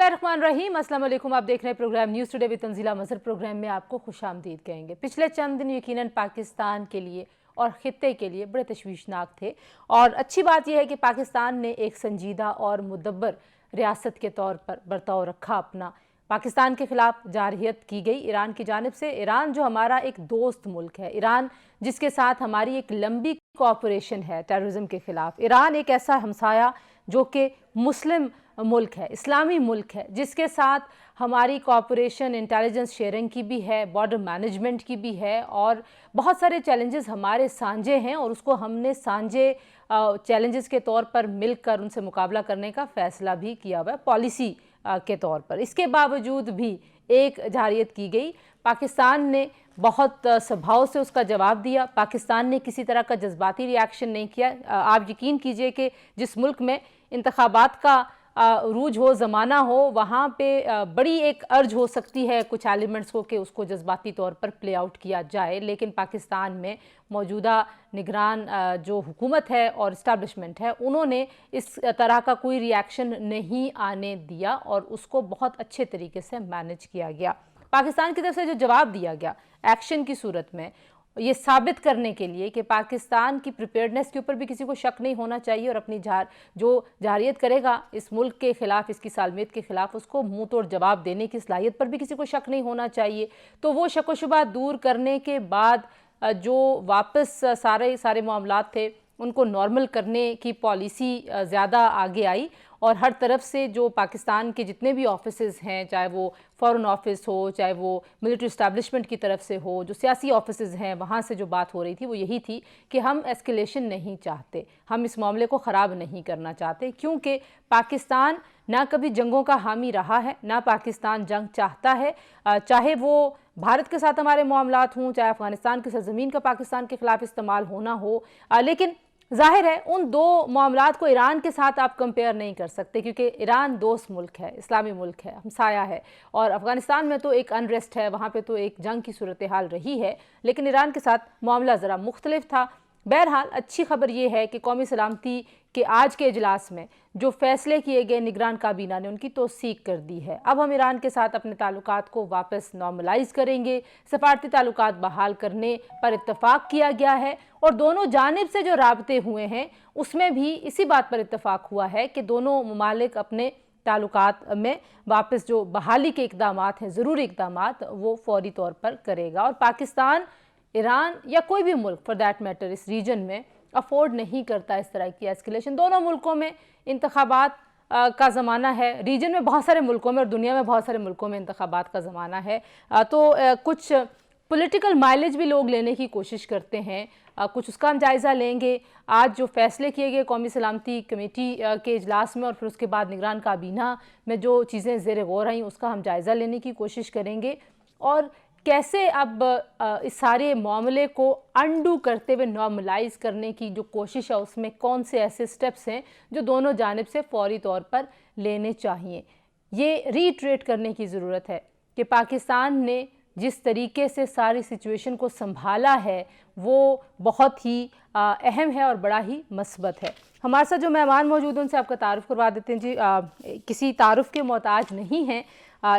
बिस्मिल्लाहिर्रहमानिर्रहीम, अस्सलाम वालेकुम। आप देख रहे हैं program news today with Tanzeela Mazhar. Program में आपको खुशामदीद कहेंगे। पिछले चंद दिन यकीनन पाकिस्तान के लिए और ख़ित्ते के लिए बड़े तशवीशनाक थे, और अच्छी बात यह है कि पाकिस्तान ने एक संजीदा और मुदब्बर रियासत के तौर पर बर्ताव रखा अपना। पाकिस्तान के ख़िलाफ़ जारहियत की गई ईरान की जानिब से। ईरान जो हमारा एक दोस्त मुल्क है, ईरान जिसके साथ हमारी एक लंबी कोऑपरेशन है टेररिज्म के ख़िलाफ़, ईरान एक ऐसा हमसाया जो कि मुस्लिम मुल्क है, इस्लामी मुल्क है, जिसके साथ हमारी कोऑपरेशन इंटेलिजेंस शेयरिंग की भी है, बॉर्डर मैनेजमेंट की भी है, और बहुत सारे चैलेंजेस हमारे सांझे हैं और उसको हमने सांझे चैलेंजेस के तौर पर मिलकर उनसे मुकाबला करने का फ़ैसला भी किया हुआ है पॉलिसी के तौर पर। इसके बावजूद भी एक जारहियत की गई। पाकिस्तान ने बहुत सद्भाव से उसका जवाब दिया। पाकिस्तान ने किसी तरह का जज्बाती रिएक्शन नहीं किया। आप यकीन कीजिए कि जिस मुल्क में इंतखाबात का रूज हो, ज़माना हो, वहाँ पे बड़ी एक अर्ज हो सकती है कुछ एलिमेंट्स को कि उसको जज्बाती तौर पर प्ले आउट किया जाए, लेकिन पाकिस्तान में मौजूदा निगरान जो हुकूमत है और इस्टेब्लिशमेंट है, उन्होंने इस तरह का कोई रिएक्शन नहीं आने दिया और उसको बहुत अच्छे तरीके से मैनेज किया गया। पाकिस्तान की तरफ से जो जवाब दिया गया एक्शन की सूरत में, ये साबित करने के लिए कि पाकिस्तान की प्रिपेयर्डनेस के ऊपर भी किसी को शक नहीं होना चाहिए, और अपनी जो जारहियत करेगा इस मुल्क के ख़िलाफ़, इसकी सालमियत के ख़िलाफ़, उसको मुंह तोड़ जवाब देने की सलाहियत पर भी किसी को शक नहीं होना चाहिए। तो वो शक व शुबा दूर करने के बाद जो वापस सारे मामलात थे उनको नॉर्मल करने की पॉलिसी ज़्यादा आगे आई, और हर तरफ से जो पाकिस्तान के जितने भी ऑफिसेज़ हैं, चाहे वो फॉरेन ऑफिस हो, चाहे वो मिलिट्री इस्टेब्लिशमेंट की तरफ से हो, जो सियासी ऑफिसेज़ हैं, वहाँ से जो बात हो रही थी वो यही थी कि हम एस्केलेशन नहीं चाहते, हम इस मामले को ख़राब नहीं करना चाहते, क्योंकि पाकिस्तान ना कभी जंगों का हामी रहा है, ना पाकिस्तान जंग चाहता है। चाहे वो भारत के साथ हमारे मामलात हों, चाहे अफ़गानिस्तान की सरज़मीन का पाकिस्तान के ख़िलाफ़ इस्तेमाल होना हो, लेकिन ज़ाहिर है उन दो मामलात को ईरान के साथ आप कंपेयर नहीं कर सकते, क्योंकि ईरान दोस्त मुल्क है, इस्लामी मुल्क है, हमसाया है, और अफ़गानिस्तान में तो एक अनरेस्ट है, वहाँ पे तो एक जंग की सूरत हाल रही है, लेकिन ईरान के साथ मामला ज़रा मुख्तलिफ था। बहरहाल अच्छी खबर ये है कि कौमी सलामती के आज के इजलास में जो फ़ैसले किए गए, निगरान काबीना ने उनकी तौसीक कर दी है। अब हम ईरान के साथ अपने ताल्लुकात को वापस नॉर्मलाइज़ करेंगे। सफारती ताल्लुकात बहाल करने पर इत्तफ़ाक़ किया गया है, और दोनों जानिब से जो राबते हुए हैं उसमें भी इसी बात पर इत्तफ़ाक़ हुआ है कि दोनों ममालिक अपने ताल्लुकात में वापस जो बहाली के इक़दामात हैं, ज़रूरी इक़दामात, वो फ़ौरी तौर पर करेगा। और पाकिस्तान, ईरान या कोई भी मुल्क फॉर दैट मैटर इस रीजन में अफोर्ड नहीं करता इस तरह की एस्केलेशन। दोनों मुल्कों में इंतखाबात का ज़माना है, रीजन में बहुत सारे मुल्कों में और दुनिया में बहुत सारे मुल्कों में इंतखाबात का ज़माना है, तो कुछ पॉलिटिकल माइलेज भी लोग लेने की कोशिश करते हैं। कुछ उसका हम जायज़ा लेंगे। आज जो फ़ैसले किए गए कौमी सलामती कमेटी के इजलास में और फिर उसके बाद निगरान काबीना में जो चीज़ें ज़ेर गौर आई उसका हम जायज़ा लेने की कोशिश करेंगे, और कैसे अब इस सारे मामले को अंडू करते हुए नॉर्मलाइज़ करने की जो कोशिश है उसमें कौन से ऐसे स्टेप्स हैं जो दोनों जानिब से फ़ौरी तौर पर लेने चाहिए। ये रीट्रेट करने की ज़रूरत है कि पाकिस्तान ने जिस तरीके से सारी सिचुएशन को संभाला है वो बहुत ही अहम है और बड़ा ही मस्बत है। हमारे साथ जो मेहमान मौजूद हैं उनसे आपका तारुफ़ करवा देते हैं जी। किसी तारुफ़ के मोहताज नहीं हैं।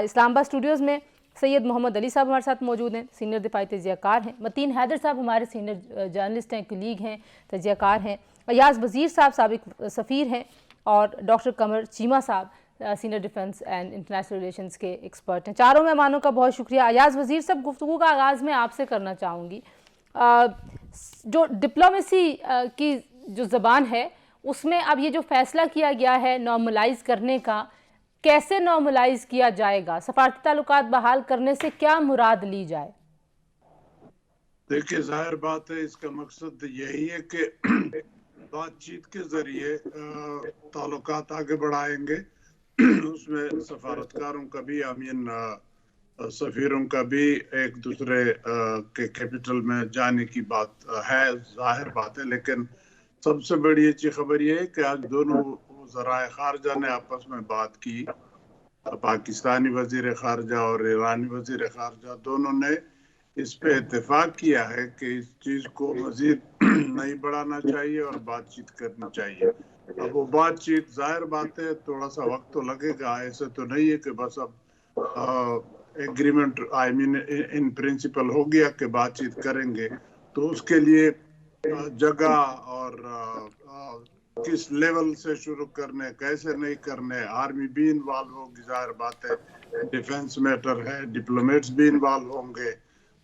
इस्लामाबाद स्टूडियोज़ में सैयद मोहम्मद अली साहब हमारे साथ मौजूद हैं, सीनियर दिफाई तजियाकार हैं। मतीन हैदर साहब हमारे सीनियर जर्नलिस्ट हैं, कलीग हैं, तजियाकार हैं। अयाज़ वज़ीर साहब साबिक सफ़ीर हैं, और डॉक्टर कमर चीमा साहब senior defence and international relations के एक्सपर्ट हैं। चारों मेहमानों का बहुत शुक्रिया। अयाज़ वज़ीर साहब, गुफ्तगू का आगाज़ मैं आपसे करना चाहूँगी। जो डिप्लोमेसी की जो ज़बान है उसमें अब ये जो फ़ैसला किया गया है नॉर्मलाइज़ करने का, कैसे नॉर्मलाइज़ किया जाएगा? सफारती ताल्लुकात बहाल करने से क्या मुराद ली जाए? देखिए, जाहिर बात है इसका मकसद यही है कि बातचीत के ज़रिए ताल्लुकात आगे बढ़ाएंगे। उसमें सफारतकारों का भी, सफ़ीरों का भी एक दूसरे के कैपिटल में जाने की बात है, जाहिर बात है। लेकिन सबसे बड़ी अच्छी खबर यह है कि आज दोनों ज़राए ख़ारजा ने आपस में बात की। पाकिस्तानी वज़ीर ख़ारजा और ईरानी वज़ीर ख़ारजा दोनों ने इस पे इत्तेफाक किया है कि इस चीज़ को मज़ीद नहीं बढ़ाना चाहिए और बातचीत करनी चाहिए। अब वो बातचीत, जाहिर बात है थोड़ा सा वक्त तो लगेगा, ऐसे तो नहीं है कि बस अब agreement I mean in principle हो गया कि बातचीत करेंगे। तो उसके लिए जगह और किस लेवल से शुरू करने, कैसे नहीं करने, आर्मी भी इन्वॉल्व होगी, जाहिर बात है, डिफेंस मैटर है, डिप्लोमेट्स भी इन्वॉल्व होंगे,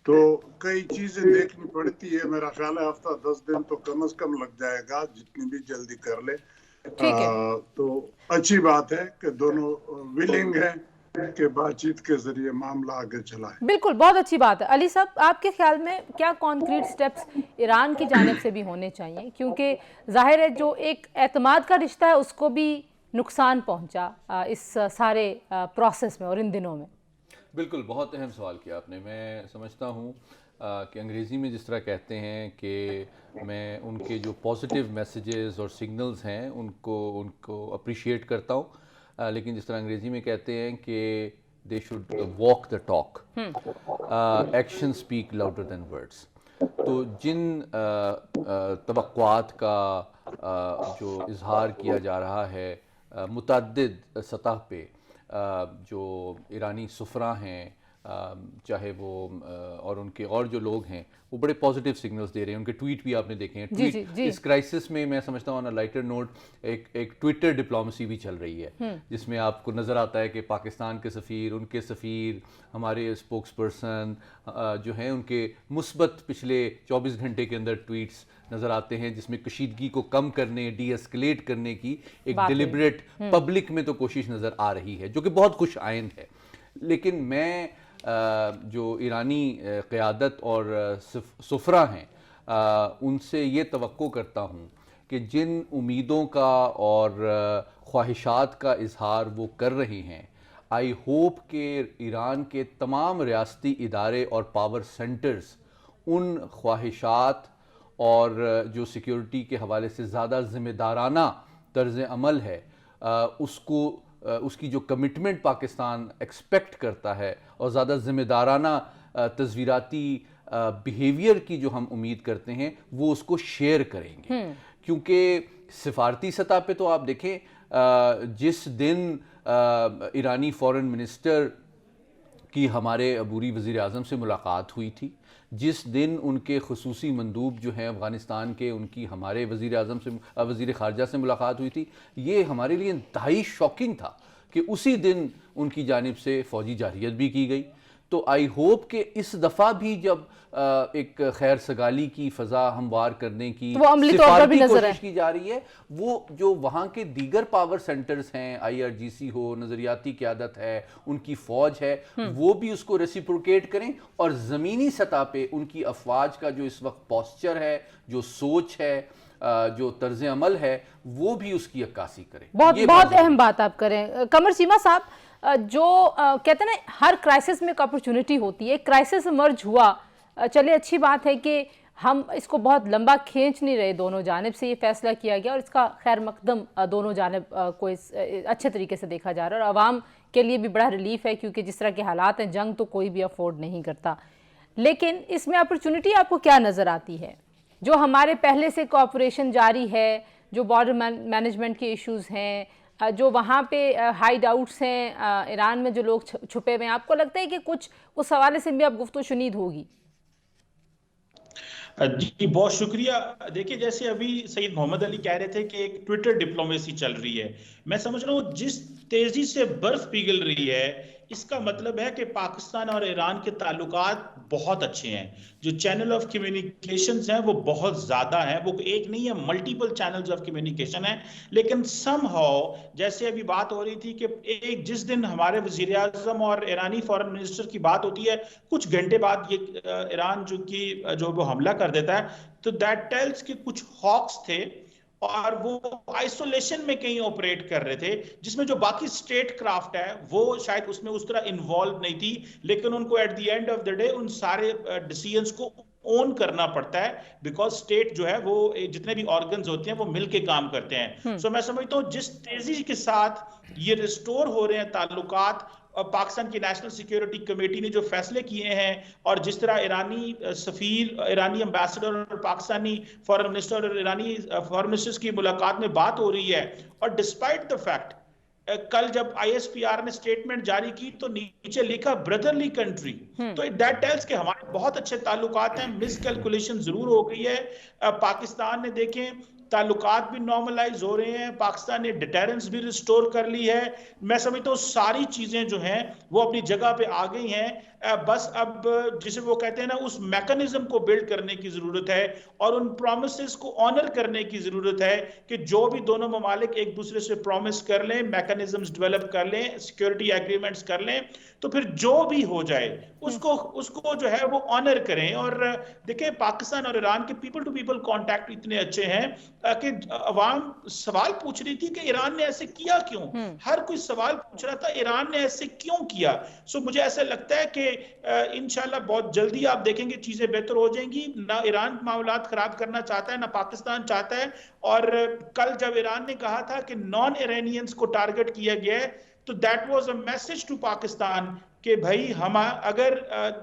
तो कई चीजें देखनी पड़ती है। मेरा ख्याल है हफ्ता 10 दिन तो कम से कम लग जाएगा, जितनी भी जल्दी कर ले। ठीक है। तो अच्छी बात है कि दोनों विलिंग हैं कि बातचीत के जरिए मामला आगे चला है। बिल्कुल, बहुत अच्छी बात है। अली साहब, आपके ख्याल में क्या कॉन्क्रीट स्टेप्स ईरान की जानिब से भी होने चाहिए, क्योंकि जाहिर है जो एक एतमाद का रिश्ता है उसको भी नुकसान पहुंचा इस सारे प्रोसेस में और इन दिनों में? बिल्कुल, बहुत अहम सवाल किया आपने। मैं समझता हूँ कि अंग्रेज़ी में जिस तरह कहते हैं कि मैं उनके जो पॉजिटिव मैसेजेस और सिग्नल्स हैं उनको अप्रिशिएट करता हूँ, लेकिन जिस तरह अंग्रेज़ी में कहते हैं कि they should walk the talk, action speak louder than words. तो जिन तवक्कुआत का जो इजहार किया जा रहा है मुतअद्दिद सतह पे, जो ईरानी सुफरा हैं, चाहे वो और उनके और जो लोग हैं, वो बड़े पॉजिटिव सिग्नल्स दे रहे हैं। उनके ट्वीट भी आपने देखे हैं। ट्वीट इस क्राइसिस में मैं समझता हूँ ऑन अ लाइटर नोट एक ट्विटर डिप्लोमेसी भी चल रही है, जिसमें आपको नज़र आता है कि पाकिस्तान के सफ़ीर, उनके सफ़ीर, हमारे स्पोक्स पर्सन जो हैं, उनके मुस्बत पिछले 24 घंटे के अंदर ट्वीट्स नज़र आते हैं, जिसमें कशीदगी को कम करने, डी एस्केलेट करने की एक डिलिबरेट पब्लिक में तो कोशिश नज़र आ रही है, जो कि बहुत खुश आइंद है। लेकिन मैं जो ईरानी क़यादत और सुफरा हैं उनसे ये तवक्को करता हूँ कि जिन उम्मीदों का और ख्वाहिशात का इजहार वो कर रहे हैं, आई होप कि ईरान के तमाम रियासती इदारे और पावर सेंटर्स उन ख्वाहिशात और जो सिक्योरिटी के हवाले से ज़्यादा ज़िम्मेदाराना तर्ज़ अमल है उसकी जो कमिटमेंट पाकिस्तान एक्सपेक्ट करता है और ज़्यादा ज़िम्मेदाराना तस्वीराती बिहेवियर की जो हम उम्मीद करते हैं, वो उसको शेयर करेंगे। क्योंकि सिफारती सतह पे तो आप देखें जिस दिन ईरानी फॉरेन मिनिस्टर की हमारे अबूरी वज़ीर आज़म से मुलाकात हुई थी, जिस दिन उनके खुसूसी मंदूब जो हैं अफ़गानिस्तान के, उनकी हमारे वज़ीर आज़म से, वज़ीर ख़ारजा से मुलाकात हुई थी, ये हमारे लिए इंतहाई शॉकिंग था कि उसी दिन उनकी जानिब से फ़ौजी जारियत भी की गई। तो आई होप कि इस दफ़ा भी जब एक खैर सगाली की फ़ज़ा हमवार करने की सिफारती कोशिश की जा रही है, वो जो वहाँ के दीगर पावर सेंटर्स हैं, IRGC हो, नज़रियाती क़यादत है, उनकी फ़ौज है, वो भी उसको रेसिप्रोकेट करें और ज़मीनी सतह पे उनकी अफवाज का जो इस वक्त पोस्चर है, जो सोच है, जो तर्ज अमल है, वो भी उसकी अक्कासी करें। बहुत अहम बात आप करें। कमर चीमा साहब, जो कहते हैं ना, हर क्राइसिस में एक अपॉर्चुनिटी होती है। क्राइसिस मर्ज हुआ, चलिए अच्छी बात है कि हम इसको बहुत लंबा खींच नहीं रहे, दोनों जानिब से ये फैसला किया गया और इसका खैर मकदम दोनों जानिब को अच्छे तरीके से देखा जा रहा है और आवाम के लिए भी बड़ा रिलीफ है, क्योंकि जिस तरह के हालात हैं, जंग तो कोई भी अफोर्ड नहीं करता। लेकिन इसमें अपॉर्चुनिटी आपको क्या नज़र आती है? जो हमारे पहले से कोऑपरेशन जारी है, जो बॉर्डर मैनेजमेंट के इश्यूज़ हैं, जो वहाँ पे हाइड आउट्स हैं ईरान में, जो लोग छुपे हुए हैं, आपको लगता है कि कुछ उस हवाले से भी अब गुफ्तगू शुनीद होगी? जी बहुत शुक्रिया। देखिए, जैसे अभी सैयद मोहम्मद अली कह रहे थे कि एक ट्विटर डिप्लोमेसी चल रही है, मैं समझ रहा हूँ जिस तेजी से बर्फ पिघल रही है, इसका मतलब है कि पाकिस्तान और ईरान के ताल्लुकात बहुत अच्छे हैं। जो चैनल ऑफ कम्युनिकेशंस हैं वो बहुत ज़्यादा हैं, वो एक नहीं है, मल्टीपल चैनल्स ऑफ कम्युनिकेशन है। लेकिन समहाउ जैसे अभी बात हो रही थी कि एक जिस दिन हमारे वज़ीर आज़म और ईरानी फॉरेन मिनिस्टर की बात होती है, कुछ घंटे बाद ये ईरान जो वो हमला कर देता है, तो दैट टेल्स कि कुछ हॉक्स थे और वो आइसोलेशन में कहीं ऑपरेट कर रहे थे, जिसमें जो बाकी स्टेट क्राफ्ट है वो शायद उसमें उस तरह इन्वॉल्व नहीं थी। लेकिन उनको at the end of the day उन सारे डिसीजंस को ओन करना पड़ता है, बिकॉज स्टेट जो है वो जितने भी ऑर्गन्स होते हैं वो मिलके काम करते हैं। सो मैं समझता हूँ जिस तेजी के साथ ये रिस्टोर हो रहे हैं ताल्लुकात, پاکستان کی نیشنل سیکیورٹی کمیٹی نے جو فیصلے کیے ہیں اور جس طرح ایرانی سفیر، ایرانی امبیسڈر اور پاکستانی فارن منسٹر اور ایرانی فارن منسٹرز کی ملاقات میں بات ہو رہی ہے، اور ڈسپائٹ دا فیکٹ کل جب آئی ایس پی آر نے سٹیٹمنٹ جاری کی تو نیچے لکھا برادرلی کنٹری، تو دیٹ ٹیلز کہ ہمارے بہت اچھے تعلقات ہیں. مس کیلکولیشن ضرور ہو گئی ہے. پاکستان نے دیکھیں تعلقات بھی نارملائز ہو رہے ہیں، پاکستان نے ڈیٹرنس بھی ریسٹور کر لی ہے. میں سمجھتا ہوں ساری چیزیں جو ہیں وہ اپنی جگہ پہ آ گئی ہیں. بس اب جسے وہ کہتے ہیں نا اس میکنزم کو بلڈ کرنے کی ضرورت ہے اور ان پرومسز کو آنر کرنے کی ضرورت ہے کہ جو بھی دونوں ممالک ایک دوسرے سے پرومس کر لیں، میکنزمز ڈیولپ کر لیں، سیکیورٹی ایگریمنٹس کر لیں، تو پھر جو بھی ہو جائے اس کو جو ہے وہ آنر کریں. اور دیکھیں پاکستان اور ایران کے پیپل ٹو پیپل کانٹیکٹ اتنے اچھے ہیں کہ عوام سوال پوچھ رہی تھی کہ ایران نے ایسے کیا کیوں، ہر کوئی سوال پوچھ رہا تھا ایران نے ایسے کیوں کیا. سو مجھے ایسا لگتا ہے کہ انشاءاللہ بہت جلدی آپ دیکھیں گے چیزیں بہتر ہو جائیں گی. نہ ایران معاملات خراب کرنا چاہتا ہے نہ پاکستان چاہتا ہے. اور کل جب ایران نے کہا تھا کہ نان ایرانینز کو ٹارگٹ کیا گیا ہے تو that was a message to Pakistan کہ بھائی ہم اگر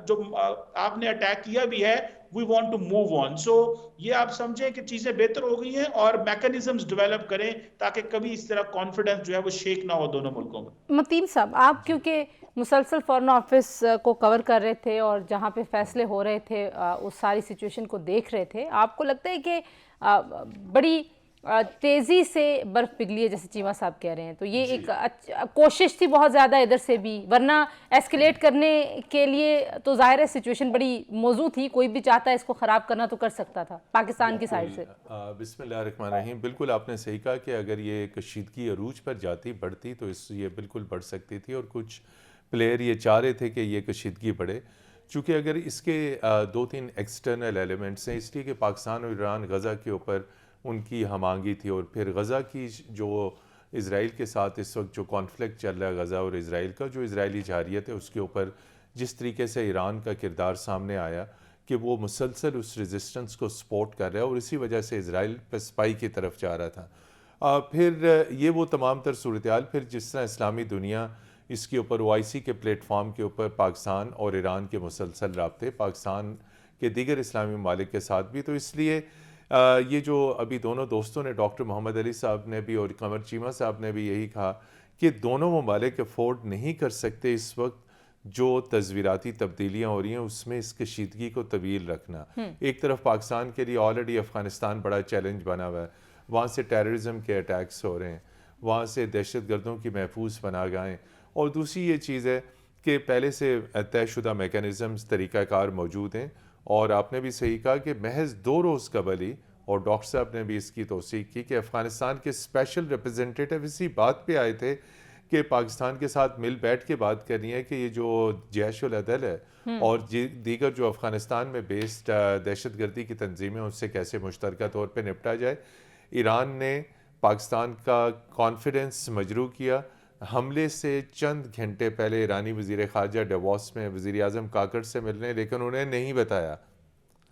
جو آپ نے اٹیک کیا بھی ہے we want to move on. So یہ آپ سمجھیں کہ چیزیں بہتر ہو گئی ہیں اور میکنزمز ڈیولپ کریں تاکہ کبھی اس طرح کانفیڈنس جو ہے وہ شیک نہ ہو دونوں ملکوں میں. متین صاحب، آپ کیونکہ مسلسل فارن آفس کو کور کر رہے تھے اور جہاں پہ فیصلے ہو رہے تھے اس ساری سچویشن کو دیکھ رہے تھے، آپ کو لگتا ہے کہ بڑی تیزی سے برف پگھلی ہے جیسے چیمہ صاحب کہہ رہے ہیں، تو یہ ایک کوشش تھی بہت زیادہ ادھر سے بھی، ورنہ ایسکیلیٹ کرنے کے لیے تو ظاہر ہے سچویشن بڑی موضوع تھی، کوئی بھی چاہتا ہے اس کو خراب کرنا تو کر سکتا تھا پاکستان کی سائڈ سے. بسم اللہ الرحمن الرحیم. بالکل آپ نے صحیح کہا کہ اگر یہ کشیدگی عروج پر جاتی بڑھتی تو یہ بالکل بڑھ سکتی تھی، اور کچھ پلیئر یہ چاہ رہے تھے کہ یہ کشیدگی بڑھے. چونکہ اگر اس کے 2-3 ایکسٹرنل ایلیمنٹس ہیں، اس لیے کہ پاکستان اور ایران غزہ کے اوپر ان کی ہم آہنگی تھی، اور پھر غزہ کی جو اسرائیل کے ساتھ اس وقت جو کانفلکٹ چل رہا ہے غزہ اور اسرائیل کا، جو اسرائیلی جارحیت ہے اس کے اوپر جس طریقے سے ایران کا کردار سامنے آیا کہ وہ مسلسل اس ریزسٹنس کو سپورٹ کر رہا ہے اور اسی وجہ سے اسرائیل پہ اسپائی کی طرف جا رہا تھا. پھر یہ وہ تمام تر صورتحال، پھر جس طرح اسلامی دنیا اس کے اوپر OIC کے پلیٹ فارم کے اوپر پاکستان اور ایران کے مسلسل رابطے، پاکستان کے دیگر اسلامی ممالک کے ساتھ بھی، تو اس لیے یہ جو ابھی دونوں دوستوں نے، ڈاکٹر محمد علی صاحب نے بھی اور قمر چیمہ صاحب نے بھی یہی کہا کہ دونوں ممالک افورڈ نہیں کر سکتے اس وقت جو تصویراتی تبدیلیاں ہو رہی ہیں اس میں اس کشیدگی کو طویل رکھنا. ایک طرف پاکستان کے لیے آلریڈی افغانستان بڑا چیلنج بنا ہوا ہے، وہاں سے ٹیررزم کے اٹیکس ہو رہے ہیں، وہاں سے دہشت گردوں کی محفوظ پناہگاہیں، اور دوسری یہ چیز ہے کہ پہلے سے طے شدہ میکینزمز، طریقہ کار موجود ہیں. اور آپ نے بھی صحیح کہا کہ محض 2 روز قبل ہی، اور ڈاکٹر صاحب نے بھی اس کی توثیق کی، کہ افغانستان کے اسپیشل ریپرزنٹیٹیو اسی بات پہ آئے تھے کہ پاکستان کے ساتھ مل بیٹھ کے بات کرنی ہے کہ یہ جو جیش العدل ہے اور دیگر جو افغانستان میں بیسڈ دہشت گردی کی تنظیمیں اس سے کیسے مشترکہ طور پہ نپٹا جائے. ایران نے پاکستان کا کانفیڈنس مجروح کیا. حملے سے چند گھنٹے پہلے ایرانی وزیر خارجہ ڈیووس میں وزیر اعظم کاکڑ سے ملنے، لیکن انہیں نہیں بتایا.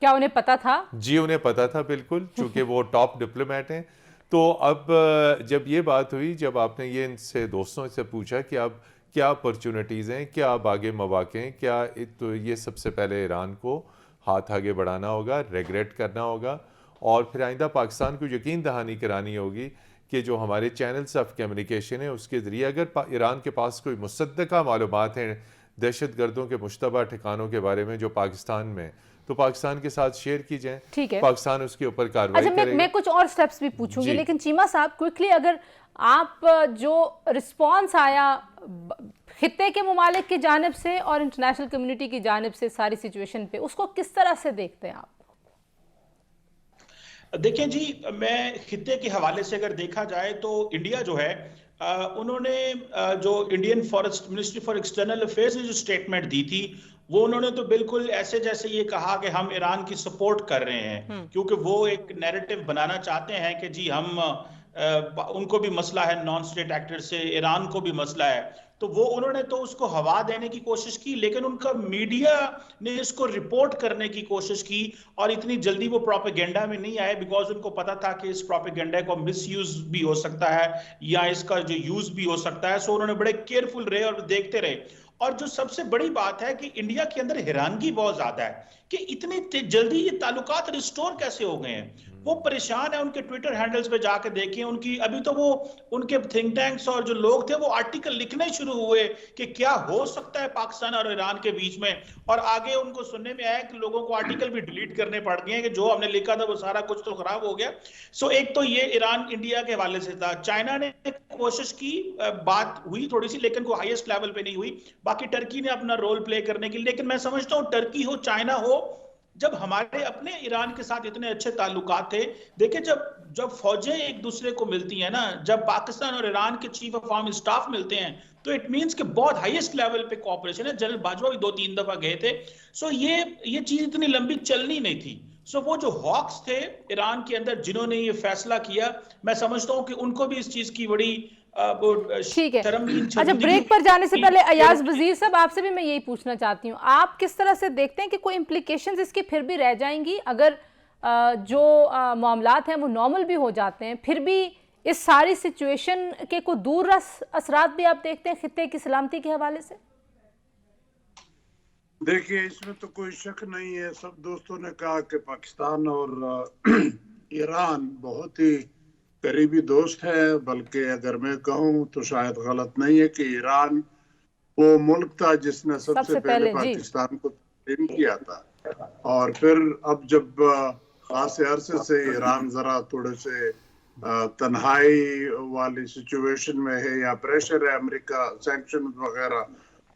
کیا انہیں پتا تھا؟ جی انہیں پتا تھا بالکل، چونکہ وہ ٹاپ ڈپلومیٹ ہیں. تو اب جب یہ بات ہوئی، جب آپ نے یہ ان سے دوستوں سے پوچھا کہ اب کیا اپرچونٹیز ہیں، کیا اب آگے مواقع ہیں، کیا، تو یہ سب سے پہلے ایران کو ہاتھ آگے بڑھانا ہوگا، ریگریٹ کرنا ہوگا، اور پھر آئندہ پاکستان کو یقین دہانی کرانی ہوگی کہ جو ہمارے چینلز آف کمیونیکیشن ہیں اس کے ذریعے اگر ایران کے پاس کوئی مصدقہ معلومات ہیں دہشت گردوں کے مشتبہ ٹھکانوں کے بارے میں جو پاکستان میں، تو پاکستان کے ساتھ شیئر کی جائیں. ٹھیک ہے، پاکستان اس کے اوپر کارروائی کرے گا. میں کچھ اور سٹیپس بھی پوچھوں گی، لیکن چیمہ صاحب کوئکلی اگر آپ جو رسپانس آیا خطے کے ممالک کی جانب سے اور انٹرنیشنل کمیونٹی کی جانب سے ساری سچویشن پہ، اس کو کس طرح سے دیکھتے ہیں آپ؟ دیکھیں جی، میں خطے کے حوالے سے اگر دیکھا جائے تو انڈیا جو ہے انہوں نے جو Indian ministry for external affairs نے جو سٹیٹمنٹ دی تھی وہ انہوں نے تو بالکل ایسے جیسے یہ کہا کہ ہم ایران کی سپورٹ کر رہے ہیں، کیونکہ وہ ایک نیریٹو بنانا چاہتے ہیں کہ جی ہم ان کو بھی مسئلہ ہے نان اسٹیٹ ایکٹر سے، ایران کو بھی مسئلہ ہے. تو وہ انہوں نے تو اس کو ہوا دینے کی کوشش کی، لیکن ان کا میڈیا نے اس کو رپورٹ کرنے کی کوشش کی اور اتنی جلدی وہ پروپیگنڈا میں نہیں آئے، بیکاز ان کو پتا تھا کہ اس پروپیگنڈا کو مس یوز بھی ہو سکتا ہے یا اس کا جو یوز بھی ہو سکتا ہے. سو انہوں نے بڑے کیئرفل رہے اور دیکھتے رہے. اور جو سب سے بڑی بات ہے کہ انڈیا کے اندر حیرانگی بہت زیادہ ہے کہ اتنی جلدی یہ تعلقات ریسٹور کیسے ہو گئے ہیں. وہ پریشان ہیں. ان کے ٹویٹر ہینڈلز پہ جا کے دیکھیں، ان کی ابھی تو وہ ان کے تھنک ٹینکس اور جو لوگ تھے وہ آرٹیکل لکھنے شروع ہوئے کہ کیا ہو سکتا ہے پاکستان اور ایران کے بیچ میں. اور آگے ان کو سننے میں آیا کہ لوگوں کو آرٹیکل بھی ڈیلیٹ کرنے پڑ گئے ہیں کہ جو ہم نے لکھا تھا وہ سارا کچھ تو خراب ہو گیا. سو ایک تو یہ ایران انڈیا کے حوالے سے تھا. چائنا نے کوشش کی، بات ہوئی تھوڑی سی لیکن کوئی ہائیسٹ لیول پہ نہیں ہوئی. باقی ٹرکی نے اپنا رول پلے کرنے کی، لیکن میں سمجھتا ہوں ٹرکی ہو چائنا ہو، جب ہمارے اپنے ایران کے ساتھ اتنے اچھے تعلقات تھے. دیکھیں جب فوجیں ایک دوسرے کو ملتی ہیں نا، جب پاکستان اور ایران کے چیف آف آرمی اسٹاف ملتے ہیں تو اٹ مینس کہ بہت ہائیسٹ لیول پہ کوآپریشن ہے. جنرل باجوہ بھی 2-3 دفعہ گئے تھے. سو یہ چیز اتنی لمبی چلنی نہیں تھی. سو وہ جو ہاکس تھے ایران کے اندر جنہوں نے یہ فیصلہ کیا، میں سمجھتا ہوں کہ ان کو بھی اس چیز کی بڑی ٹھیک ہے. اچھا، بریک پر جانے سے پہلے ایاز وزیر صاحب آپ سے بھی میں یہی پوچھنا چاہتی ہوں، آپ کس طرح سے دیکھتے ہیں کہ کوئی امپلیکیشنز اس کی پھر بھی رہ جائیں گی اگر جو معاملات ہیں وہ نارمل بھی ہو جاتے ہیں، پھر بھی اس ساری سچویشن کے کوئی دور اثرات بھی آپ دیکھتے ہیں خطے کی سلامتی کے حوالے سے؟ دیکھیے، اس میں تو کوئی شک نہیں ہے. سب دوستوں نے کہا کہ پاکستان اور ایران بہت ہی قریبی دوست ہے. بلکہ اگر میں کہوں تو شاید غلط نہیں ہے کہ ایران وہ ملک تھا جس نے سب سے پہلے پاکستان کو تسلیم کیا تھا. اور پھر اب جب خاص عرصے سے ایران ذرا تھوڑے سے تنہائی والی سچویشن میں ہے یا پریشر ہے امریکہ سینکشن وغیرہ،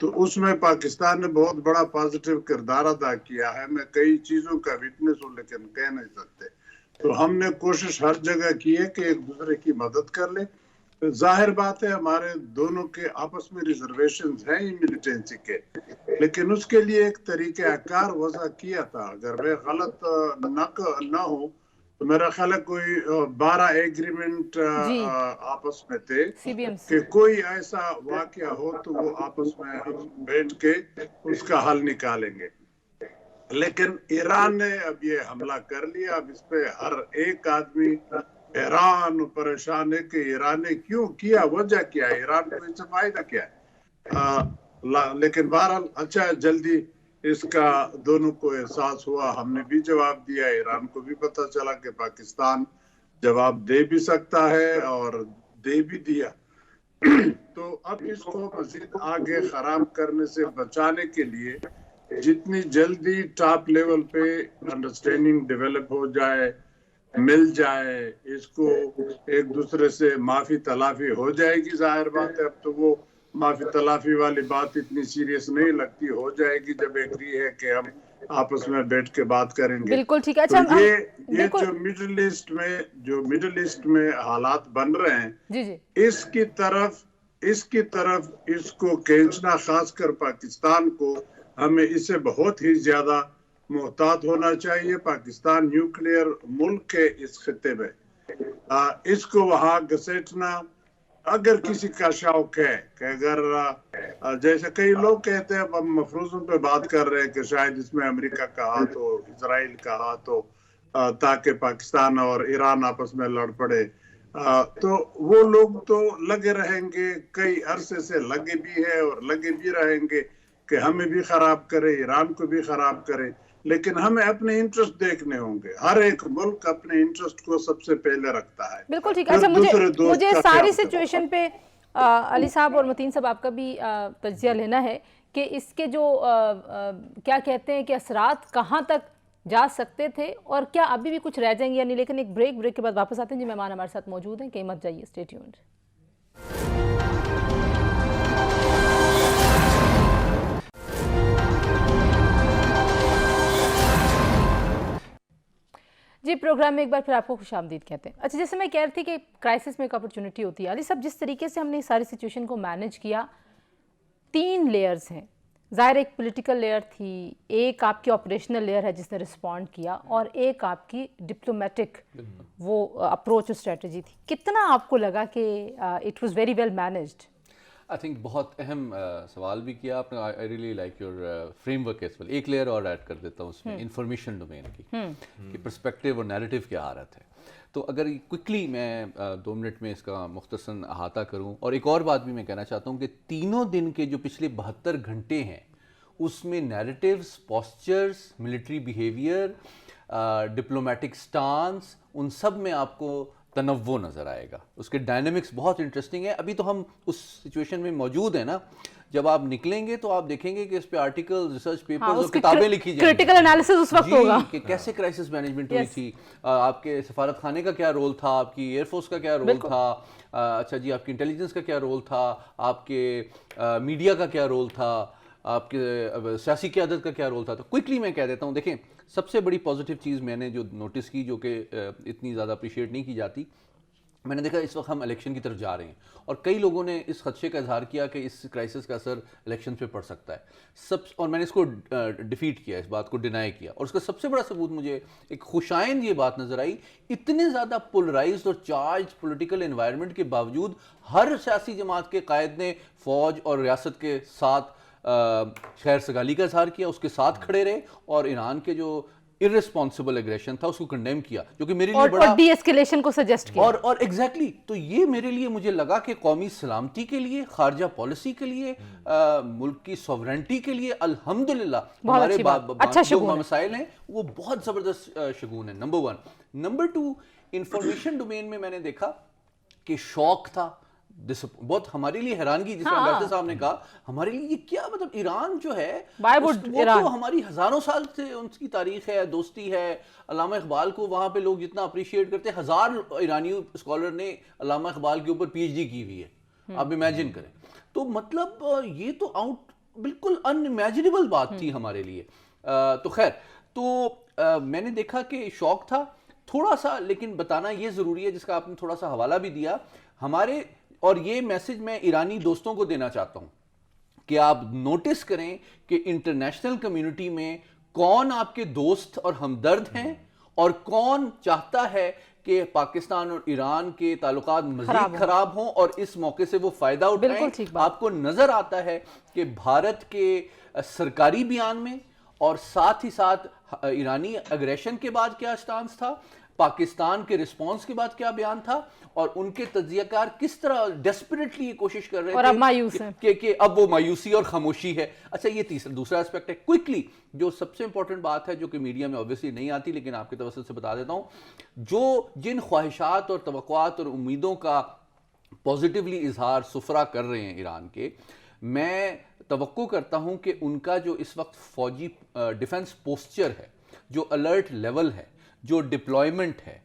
تو اس میں پاکستان نے بہت بڑا پازیٹیو کردار ادا کیا ہے. میں کئی چیزوں کا وٹنس ہوں لیکن کہہ نہیں سکتے. تو ہم نے کوشش ہر جگہ کی ہے کہ ایک دوسرے کی مدد کر لیں. ظاہر بات ہے ہمارے دونوں کے آپس میں ریزرویشنز ہیں ملیٹنسی کے، لیکن اس کے لیے ایک طریقہ کار وضع کیا تھا. اگر میں غلط نہ ہوں تو میرا خیال ہے کوئی 12 ایگریمنٹ آپس میں تھے کہ کوئی ایسا واقعہ ہو تو وہ آپس میں بیٹھ کے اس کا حل نکالیں گے. لیکن ایران نے اب یہ حملہ کر لیا. اب اس پہ ہر ایک آدمی حیران پریشان ہے کہ ایران نے کیوں کیا، وجہ کیا ہے، ایران کو اس سے فائدہ کیا ہے. لیکن بہرحال اچھا جلدی اس کا دونوں کو احساس ہوا. ہم نے بھی جواب دیا، ایران کو بھی پتہ چلا کہ پاکستان جواب دے بھی سکتا ہے اور دے بھی دیا. تو اب اس کو مزید آگے خراب کرنے سے بچانے کے لیے جتنی جلدی ٹاپ لیول پہ انڈرسٹینڈنگ ڈیولپ ہو جائے، مل جائے، اس کو ایک دوسرے سے معافی تلافی ہو جائے گی. ظاہر بات ہے اب تو وہ معافی تلافی والی بات اتنی سیریس نہیں لگتی، ہو جائے گی جب ایگری ہے کہ ہم آپس میں بیٹھ کے بات کریں گے. بالکل ٹھیک ہے. تو یہ جو مڈل ایسٹ میں حالات بن رہے ہیں، اس کی طرف اس کو کھینچنا، خاص کر پاکستان کو، ہمیں اسے بہت ہی زیادہ محتاط ہونا چاہیے. پاکستان نیوکلیئر ملک ہے اس خطے میں، اس کو وہاں گھسیٹنا اگر کسی کا شوق ہے کہ اگر جیسے کئی لوگ کہتے ہیں، ہم مفروضوں پہ بات کر رہے ہیں کہ شاید اس میں امریکہ کا ہاتھ ہو، اسرائیل کا ہاتھ ہو، تاکہ پاکستان اور ایران آپس میں لڑ پڑے. تو وہ لوگ تو لگے رہیں گے، کئی عرصے سے لگے بھی ہیں اور لگے بھی رہیں گے کہ ہمیں بھی خراب کرے، ایران کو بھی خراب کرے. لیکن ہمیں اپنے انٹرسٹ دیکھنے ہوں گے. ہر ایک ملک اپنے انٹرسٹ کو سب سے پہلے رکھتا ہے. بالکل ٹھیک ہے. اچھا، مجھے ساری سچویشن پہ علی صاحب اور متین صاحب آپ کا بھی تجزیہ لینا ہے کہ اس کے جو کیا کہتے ہیں کہ اثرات کہاں تک جا سکتے تھے اور کیا ابھی بھی کچھ رہ جائیں گے یا نہیں. لیکن ایک بریک کے بعد واپس آتے ہیں. جی مہمان ہمارے ساتھ موجود ہیں، کہیں مت جائیے، اسٹے ٹیونڈ. جی، پروگرام میں ایک بار پھر آپ کو خوش آمدید کہتے ہیں. اچھا، جیسے میں کہہ رہی تھی کہ کرائسس میں ایک اپرچونٹی ہوتی ہے. علی صاحب، جس طریقے سے ہم نے ساری سچویشن کو مینج کیا، 3 لیئرز ہیں. ظاہر ایک پولیٹیکل لیئر تھی، ایک آپ کی آپریشنل لیئر ہے جس نے رسپونڈ کیا، اور ایک آپ کی ڈپلومیٹک وہ اپروچ اور اسٹریٹجی تھی. کتنا آپ کو لگا کہ it was very well managed? I think बहुत अहम सवाल भी किया आपने. I really like your framework as well. एक लेयर और ऐड कर देता हूँ उसमें, इंफॉर्मेशन डोमेन की कि पर्सपेक्टिव और नैरेटिव क्या आ रहा है. तो अगर क्विकली मैं 2 मिनट में इसका मुख्तसर अहाता करूं, और एक और बात भी मैं कहना चाहता हूं कि तीनों दिन के जो पिछले 72 घंटे हैं उसमें narratives, postures, military behaviour, diplomatic stance, उन सब में आपको तनव्वो नज़र आएगा. उसके डायनेमिक्स बहुत इंटरेस्टिंग है. अभी तो हम उस सिचुएशन में मौजूद हैं ना, जब आप निकलेंगे तो आप देखेंगे कि इस पे आर्टिकल, रिसर्च पेपर्स और किताबें लिखी जाएंगी. क्रिटिकल एनालिसिस उस वक्त होगा कि कैसे क्राइसिस मैनेजमेंट हुई थी, आपके सफारत खाने का क्या रोल था, आपकी एयरफोर्स का क्या रोल था, अच्छा जी आपकी इंटेलिजेंस का क्या रोल था, आपके मीडिया का क्या रोल था, आपके सियासी क़यादत का क्या रोल था. तो क्विकली मैं कह देता हूँ. देखें, सबसे बड़ी पॉजिटिव चीज़ मैंने जो नोटिस की, जो कि इतनी ज़्यादा अप्रिशिएट नहीं की जाती, मैंने देखा इस वक्त हम इलेक्शन की तरफ जा रहे हैं और कई लोगों ने इस खदशे का इजहार किया कि इस क्राइसिस का असर इलेक्शन पे पड़ सकता है. और मैंने इसको डिफीट किया, इस बात को डिनाई किया. और उसका सबसे बड़ा सबूत मुझे एक खुशाइंद ये बात नज़र आई, इतने ज़्यादा पोलराइज्ड और चार्ज पॉलिटिकल एनवायरनमेंट के बावजूद हर सियासी जमात के कायद ने फ़ौज और रियासत के साथ खैर सगाली का इजहार किया, उसके साथ खड़े रहे और ईरान के जो इररिस्पॉन्सिबल एग्रेशन था उसको कंडेम किया, जो कि मेरे लिए बड़ा, और डी एस्केलेशन को सजेस्ट किया. और एग्जैक्टली तो ये मेरे लिए मुझे लगा कि कौमी सलामती के लिए, खारजा पॉलिसी के लिए, मुल्क की सॉवरेंटी के लिए अल्हम्दुलिल्लाह हमारे जो मसाइल हैं वो बहुत ज़बरदस्त शगुन है. नंबर 1. नंबर 2, इंफॉर्मेशन डोमेन में मैंने देखा कि शौक था, बहुत हमारे लिए हैरानगी, जिस तरह डॉक्टर साहब ने कहा, हमारे लिए ये क्या, मतलब ईरान जो है वो तो हमारी हजारों साल से उनकी तारीख है, दोस्ती है. अल्लामा इकबाल को वहाँ पे लोग जितना अप्रिशिएट करते हैं, 1000 ईरानी स्कॉलर ने अल्लामा इकबाल के ऊपर PhD की हुई है. आप इमेजिन करें. तो मतलब ये तो बिल्कुल अनइमेजिनेबल बात थी हमारे लिए. तो खैर, तो मैंने देखा कि शौक था थोड़ा सा, लेकिन बताना ये ज़रूरी है, जिसका आपने थोड़ा सा हवाला भी दिया हमारे, और ये मैसेज मैं ईरानी दोस्तों को देना चाहता हूं कि आप नोटिस करें कि इंटरनेशनल कम्युनिटी में कौन आपके दोस्त और हमदर्द हैं और कौन चाहता है कि पाकिस्तान और ईरान के ताल्लुकात मज़ीद खराब हों और इस मौके से वो फायदा उठाएं. आपको नजर आता है कि भारत के सरकारी बयान में और साथ ही साथ ईरानी अग्रेशन के बाद क्या स्टांस था, पाकिस्तान के रिस्पांस के बाद क्या बयान था, और उनके तज्जियाकार किस तरह डेस्परेटली ये कोशिश कर रहे थे, और अब मायूस हैं कि अब वो मायूसी और खामोशी है. अच्छा, ये दूसरा एस्पेक्ट है. क्विकली जो सबसे इंपॉर्टेंट बात है, जो कि मीडिया में ऑब्वियसली नहीं आती, लेकिन आपके तवज्जो से बता देता हूं, जिन ख्वाहिशात और तवक्कुआत और उम्मीदों का पॉजिटिवली इजहार सुफरा कर रहे हैं ईरान के, मैं तवक्को करता हूं कि उनका जो इस वक्त फौजी डिफेंस पोस्चर है, जो अलर्ट लेवल है, जो डिप्लॉयमेंट है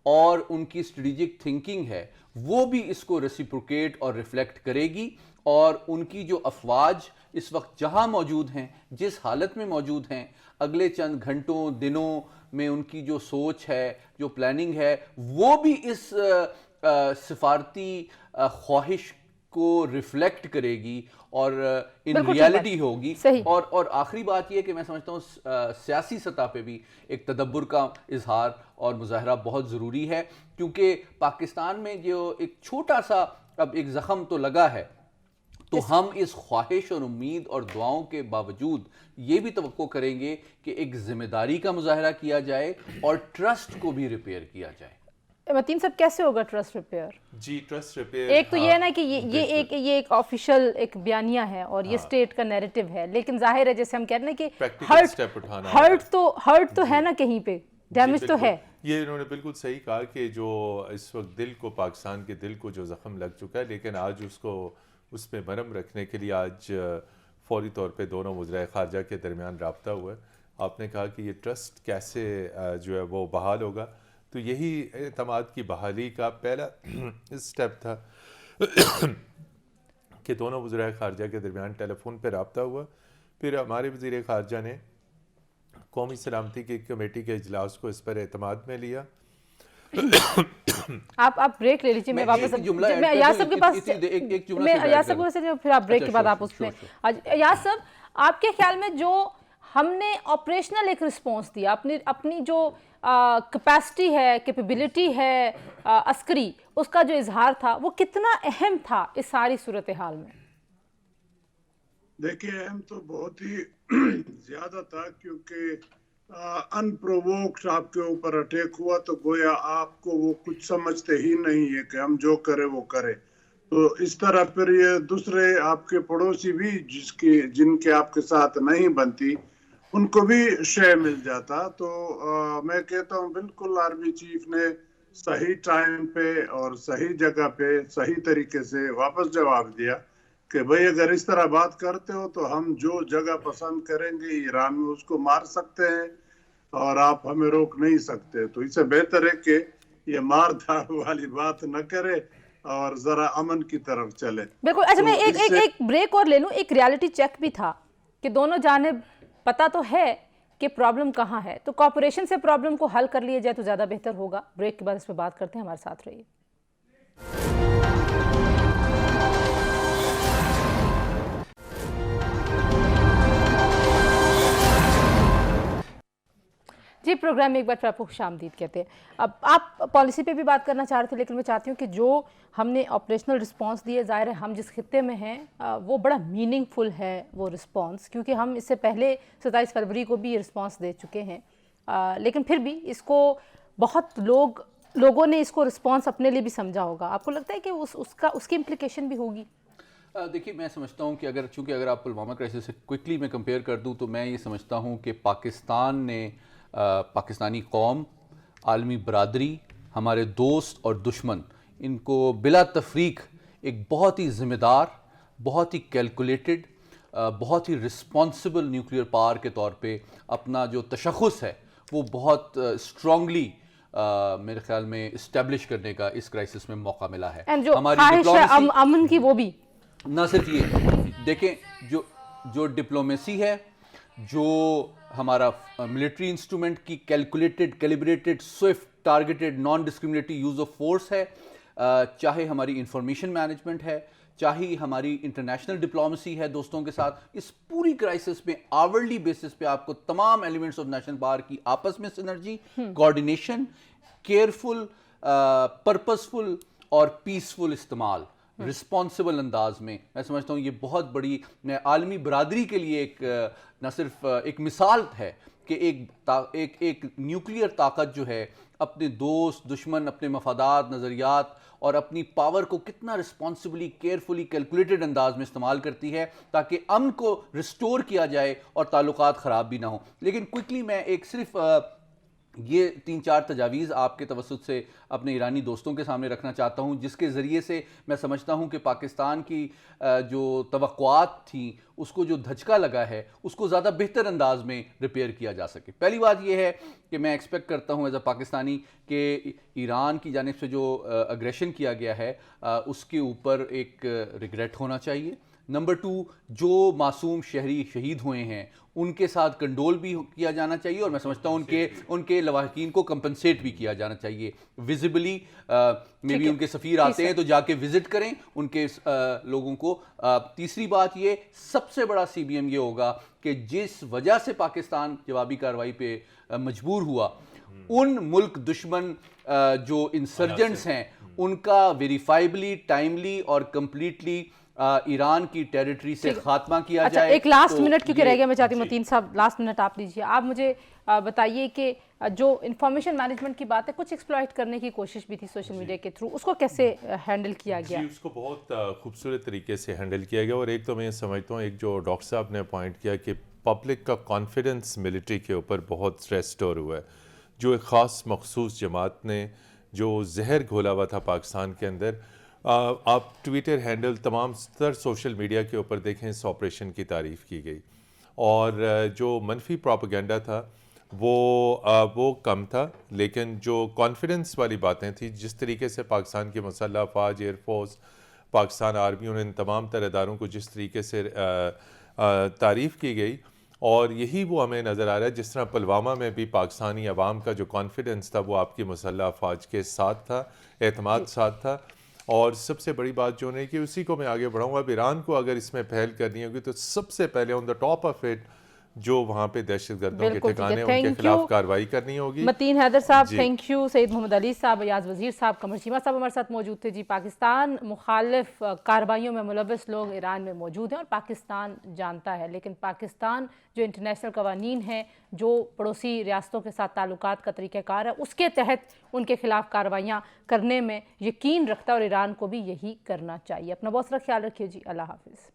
और उनकी स्ट्रेटेजिक थिंकिंग है, वो भी इसको रेसिप्रोकेट और रिफ्लेक्ट करेगी. और उनकी जो अफवाज इस वक्त जहां मौजूद हैं, जिस हालत में मौजूद हैं, अगले चंद घंटों दिनों में उनकी जो सोच है, जो प्लानिंग है, वो भी इस सिफारती ख्वाहिश को रिफ्लेक्ट करेगी और इन रियलिटी होगी. और आखिरी बात ये है कि मैं समझता हूँ सियासी सतह पे भी एक तदब्बुर का इजहार और मुजाहरा बहुत ज़रूरी है, क्योंकि पाकिस्तान में जो एक छोटा सा अब एक ज़ख्म तो लगा है, तो हम इस ख्वाहिश और उम्मीद और दुआओं के बावजूद ये भी तवक्को करेंगे कि एक जिम्मेदारी का मुजाहरा किया जाए और ट्रस्ट को भी रिपेयर किया जाए. वतीम साहब, कैसे होगा ट्रस्ट रिपेयर? जी, ट्रस्ट रिपेयर, एक तो ये है ना कि ये एक ऑफिशियल एक बयानिया है और ये स्टेट का नैरेटिव है, लेकिन जाहिर है जैसे हम कह रहे हैं कि हर्ट तो है ना, कहीं पे डैमेज तो है. ये इन्होंने बिल्कुल सही कहा कि जो इस वक्त दिल को, पाकिस्तान के दिल को जो जख्म लग चुका है, लेकिन आज उसको उस पर मरहम रखने के लिए आज फौरी तौर पे दोनों वज़राए ख़ारजा के दरमियान राब्ता हुआ है. आपने कहा कि ये ट्रस्ट कैसे जो है वो बहाल होगा, तो यही एतमाद की बहाली का पहला स्टेप था कि दोनों वज़राए ख़ारजा के दरमियान टेलीफोन पर राब्ता हुआ. फिर हमारे वज़ीर ख़ारजा ने कौमी सलामती की कमेटी के इजलास को इस पर एतमाद में लिया. आप ब्रेक ले लीजिए, मैं वापस मैं याद साहब के पास, मैं याद साहब से फिर आप ब्रेक के बाद आप उसमें. याद साहब, आपके ख्याल में जो हमने ऑपरेशनल एक रिस्पॉन्स दिया, अपनी जो कैपेसिटी है, कैपेबिलिटी है अस्करी, उसका जो इजहार था, वो कितना अहम था इस सारी सूरत हाल में? देखिए अहम तो बहुत ही ज्यादा था, क्योंकि अनप्रोवोक्ड आपके ऊपर अटैक हुआ तो गोया आपको वो कुछ समझते ही नहीं है कि हम जो करे वो करे। तो इस तरह फिर ये दूसरे आपके पड़ोसी भी जिनके आपके साथ नहीं बनती, उनको भी शय मिल जाता। तो मैं कहता हूँ बिल्कुल आर्मी चीफ ने सही टाइम पे और सही जगह पे सही तरीके से वापस जवाब दिया कि भाई अगर इस तरह बात करते हो तो हम जो जगह पसंद करेंगे ईरान में उसको मार सकते हैं और आप हमें रोक नहीं सकते। तो इससे बेहतर है कि ये मार धाड़ वाली बात न करे और जरा अमन की तरफ चले। बिल्कुल। अच्छा, तो मैं एक ब्रेक और ले लूं। एक रियलिटी चेक भी था कि दोनों जानिब पता तो है कि प्रॉब्लम कहाँ है, तो कॉर्पोरेशन से प्रॉब्लम को हल कर लिया जाए तो ज़्यादा बेहतर होगा। ब्रेक के बाद इस पर बात करते हैं, हमारे साथ रहिए। जी, प्रोग्राम में एक बार फिर आपको खुशामदीद कहते हैं। अब आप पॉलिसी पे भी बात करना चाह रहे थे, लेकिन मैं चाहती हूँ कि जो हमने ऑपरेशनल रिस्पांस दिए, ज़ाहिर है हम जिस खित्ते में हैं वो बड़ा मीनिंगफुल है वो रिस्पांस, क्योंकि हम इससे पहले 27 फरवरी को भी ये रिस्पांस दे चुके हैं। लेकिन फिर भी इसको बहुत लोगों ने इसको रिस्पांस अपने लिए भी समझा होगा। आपको लगता है कि उसकी इम्प्लीकेशन भी होगी? देखिए, मैं समझता हूँ कि चूँकि अगर आप पुलवामा क्राइसिस से क्विकली मैं कंपेयर कर दूँ तो मैं ये समझता हूँ कि पाकिस्तान ने पाकिस्तानी कौम, आलमी बरादरी, हमारे दोस्त और दुश्मन, इनको बिला तफरीक एक बहुत ही ज़िम्मेदार, बहुत ही कैलकुलेटेड, बहुत ही रिस्पॉन्सिबल न्यूक्लियर पावर के तौर पे अपना जो तशख़्ख़ुस है वो बहुत स्ट्रांगली मेरे ख्याल में इस्टेब्लिश करने का इस क्राइसिस में मौका मिला है। जो ख्वाहिश है अमन की, वो भी ना सिर्फ ये देखें, जो डिप्लोमेसी है, जो हमारा मिलिट्री इंस्ट्रूमेंट की calculated, calibrated, Swift, targeted, non discriminatory use of force है, चाहे हमारी इंफॉर्मेशन मैनेजमेंट है, चाहे हमारी इंटरनेशनल डिप्लोमेसी है दोस्तों के साथ, इस पूरी क्राइसिस में आवरली बेसिस पे आपको तमाम एलिमेंट्स ऑफ नेशनल पावर की आपस में सिनर्जी, कोऑर्डिनेशन, केयरफुल, पर्पसफुल और पीसफुल इस्तेमाल, रिस्पॉन्सिबल अंदाज में, मैं समझता हूँ ये बहुत बड़ी आलमी बरादरी के लिए एक न सिर्फ एक मिसाल है कि एक न्यूक्लियर ताकत जो है अपने दोस्त, दुश्मन, अपने मफादात, नज़रियात और अपनी पावर को कितना रिस्पॉन्सिबली, केयरफुली, कैलकुलेटेड अंदाज में इस्तेमाल करती है ताकि अमन को रिस्टोर किया जाए और ताल्लुकात ख़राब भी ना हो। लेकिन क्विकली मैं एक सिर्फ ये 3-4 तजावीज़ आपके तवस्सुत से अपने ईरानी दोस्तों के सामने रखना चाहता हूँ, जिसके ज़रिए से मैं समझता हूँ कि पाकिस्तान की जो तवक्कुआत थी उसको जो धचका लगा है उसको ज़्यादा बेहतर अंदाज में रिपेयर किया जा सके। पहली बात यह है कि मैं एक्सपेक्ट करता हूँ एज अ पाकिस्तानी कि ईरान की जानिब से जो अग्रेशन किया गया है उसके ऊपर एक रिग्रेट होना चाहिए। नंबर 2, जो मासूम शहरी शहीद हुए हैं उनके साथ कंडोल भी किया जाना चाहिए और मैं समझता हूँ उनके लवाहकीन को कंपनसेट भी किया जाना चाहिए विजिबली। मे बी उनके सफ़ीर आते हैं तो जाके विजिट करें उनके लोगों को। तीसरी बात ये, सबसे बड़ा CBM ये होगा कि जिस वजह से पाकिस्तान जवाबी कार्रवाई पे मजबूर हुआ, उन मुल्क दुश्मन जो इंसर्जेंट्स हैं उनका वेरीफाइबली, टाइमली और कंप्लीटली ईरान की टेरिटरी से खात्मा किया जाए। एक लास्ट मिनट क्योंकि रह गया, मैं चाहती हूँ मतीन साहब लास्ट मिनट आप लीजिए। आप मुझे बताइए कि जो इंफॉर्मेशन मैनेजमेंट की बात है, कुछ एक्सप्लॉइट करने की कोशिश भी थी सोशल मीडिया के थ्रू, उसको कैसे हैंडल किया गया? जी, उसको बहुत खूबसूरत तरीके से हैंडल किया गया। और एक तो मैं समझता हूँ, एक जो डॉक्टर साहब ने पॉइंट किया कि पब्लिक का कॉन्फिडेंस मिलिट्री के ऊपर बहुत रेस्टोर हुआ है। जो एक ख़ास मखसूस जमात ने जो जहर घोला हुआ था पाकिस्तान के अंदर, आप ट्विटर हैंडल तमाम स्तर सोशल मीडिया के ऊपर देखें, इस ऑपरेशन की तारीफ़ की गई और जो मनफी प्रोपेगेंडा था वो कम था, लेकिन जो कॉन्फिडेंस वाली बातें थी, जिस तरीके से पाकिस्तान की मुसल्लह अफ़वाज, एयरफोर्स, पाकिस्तान आर्मी, उन तमाम तरह इदारों को जिस तरीके से तारीफ़ की गई, और यही वो हमें नज़र आ रहा है जिस तरह पुलवामा में भी पाकिस्तानी अवाम का जो कॉन्फिडेंस था वो आपकी मुसल्लह अफ़वाज के साथ था, एतमाद साथ था। और सबसे बड़ी बात जो है कि उसी को मैं आगे बढ़ाऊँगा, अब ईरान को अगर इसमें पहल करनी होगी तो सबसे पहले on the top of it جو وہاں پہ دہشت گردوں کے بالکل ٹھیک ہے، ٹھکانے ان کے thank خلاف you کارروائی کرنی ہوگی. متین حیدر صاحب، جی. Thank you. سید محمد علی صاحب، ایاز وزیر صاحب، قمر چیمہ صاحب ہمارے ساتھ موجود تھے. جی، پاکستان مخالف کارروائیوں میں ملوث لوگ ایران میں موجود ہیں اور پاکستان جانتا ہے، لیکن پاکستان جو انٹرنیشنل قوانین ہیں، جو پڑوسی ریاستوں کے ساتھ تعلقات کا طریقہ کار ہے، اس کے تحت ان کے خلاف کارروائیاں کرنے میں یقین رکھتا ہے اور ایران کو بھی یہی کرنا چاہیے. اپنا بہت سارا خیال رکھیے جی. اللہ حافظ.